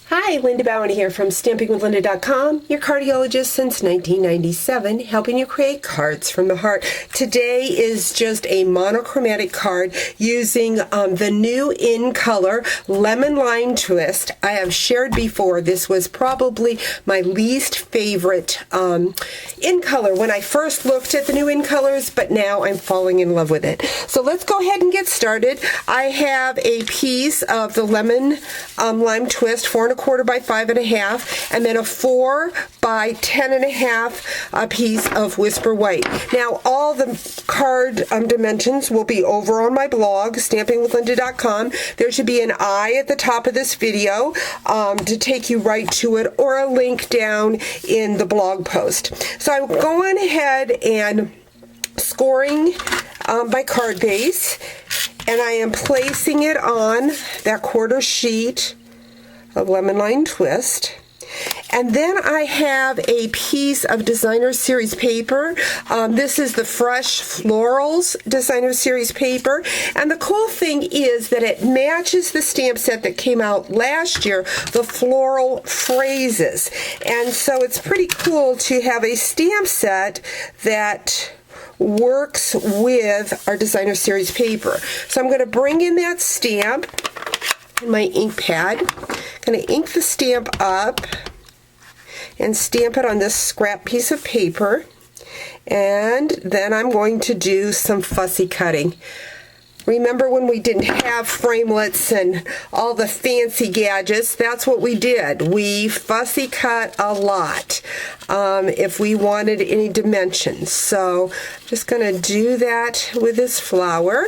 Hi, Linda Bowen here from stampingwithlynda.com, your cardiologist since 1997, helping you create cards from the heart. Today is just a monochromatic card using the new in color lemon lime twist. I have shared before this was probably my least favorite in color when I first looked at the new in colors, but now I'm falling in love with it. So let's go ahead and get started. I have a piece of the lemon lime twist, 4 1/4 by 5 1/2, and then a 4 by 10 1/2 piece of Whisper White. Now all the card dimensions will be over on my blog, stampingwithlynda.com. There should be an I at the top of this video to take you right to it, or a link down in the blog post. So I'm going ahead and scoring my card base, and I am placing it on that quarter sheet of lemon lime twist. And then I have a piece of designer series paper. This is the fresh Florals designer series paper, and the cool thing is that it matches the stamp set that came out last year, the floral phrases. And so it's pretty cool to have a stamp set that works with our designer series paper. So I'm going to bring in that stamp and my ink pad. I'm going to ink the stamp up and stamp it on this scrap piece of paper, and then I'm going to do some fussy cutting. Remember when we didn't have framelits and all the fancy gadgets? That's what we did. We fussy cut a lot if we wanted any dimensions. So I'm just going to do that with this flower.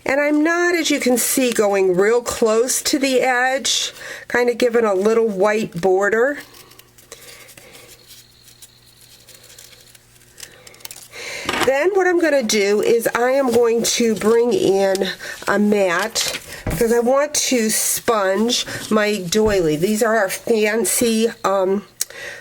And I'm not, as you can see, going real close to the edge, kind of giving a little white border. Then what I'm going to do is I am going to bring in a mat because I want to sponge my doily. These are our fancy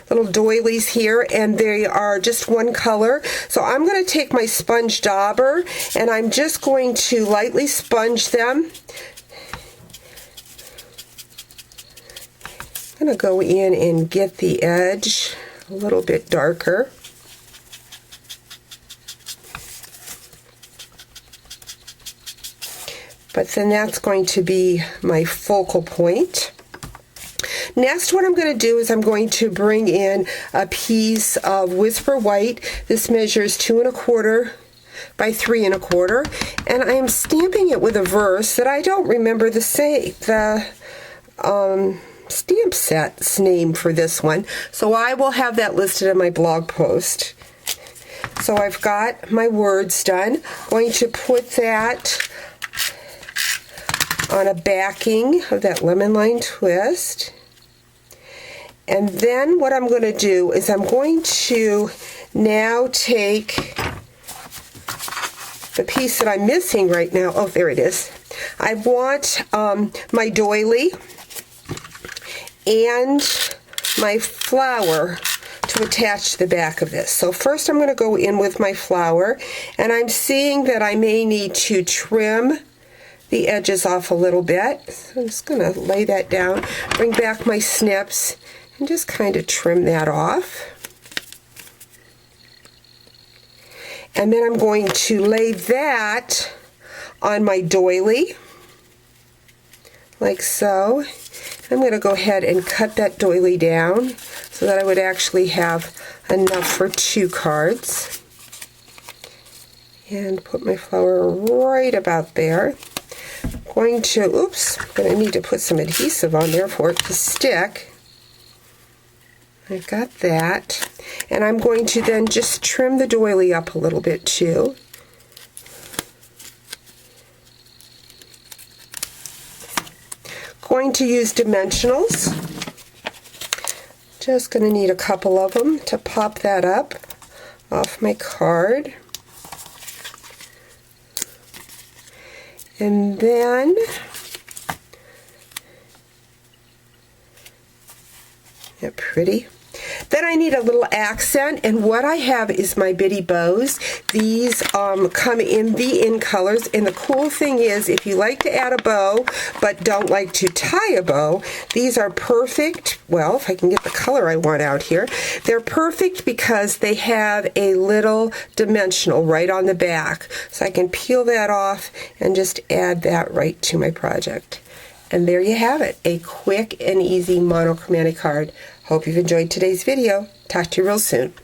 little doilies here, and they are just one color. So I'm going to take my sponge dauber and I'm just going to lightly sponge them. I'm going to go in and get the edge a little bit darker. But then that's going to be my focal point. Next, what I'm going to do is I'm going to bring in a piece of Whisper White. This measures 2 1/4 by 3 1/4, and I am stamping it with a verse that I don't remember the stamp set's name for this one, so I will have that listed in my blog post. So I've got my words done. I'm going to put that on a backing of that lemon lime twist. And then what I'm going to do is I'm going to now take the piece that I'm missing right now. Oh, there it is. I want my doily and my flower to attach to the back of this. So first I'm going to go in with my flower, and I'm seeing that I may need to trim the edges off a little bit. So I'm just going to lay that down, bring back my snips, and just kind of trim that off. And then I'm going to lay that on my doily, like so. I'm going to go ahead and cut that doily down so that I would actually have enough for 2 cards. And put my flower right about there. I'm going to need to put some adhesive on there for it to stick. I've got that, and I'm going to then just trim the doily up a little bit too. Going to use dimensionals. Just going to need a couple of them to pop that up off my card. And then pretty. Then I need a little accent, and what I have is my bitty bows. These come in the in colors, and the cool thing is if you like to add a bow but don't like to tie a bow, these are perfect. Well, if I can get the color I want out here, they're perfect because they have a little dimensional right on the back. So I can peel that off and just add that right to my project. And there you have it, a quick and easy monochromatic card. Hope you've enjoyed today's video. Talk to you real soon.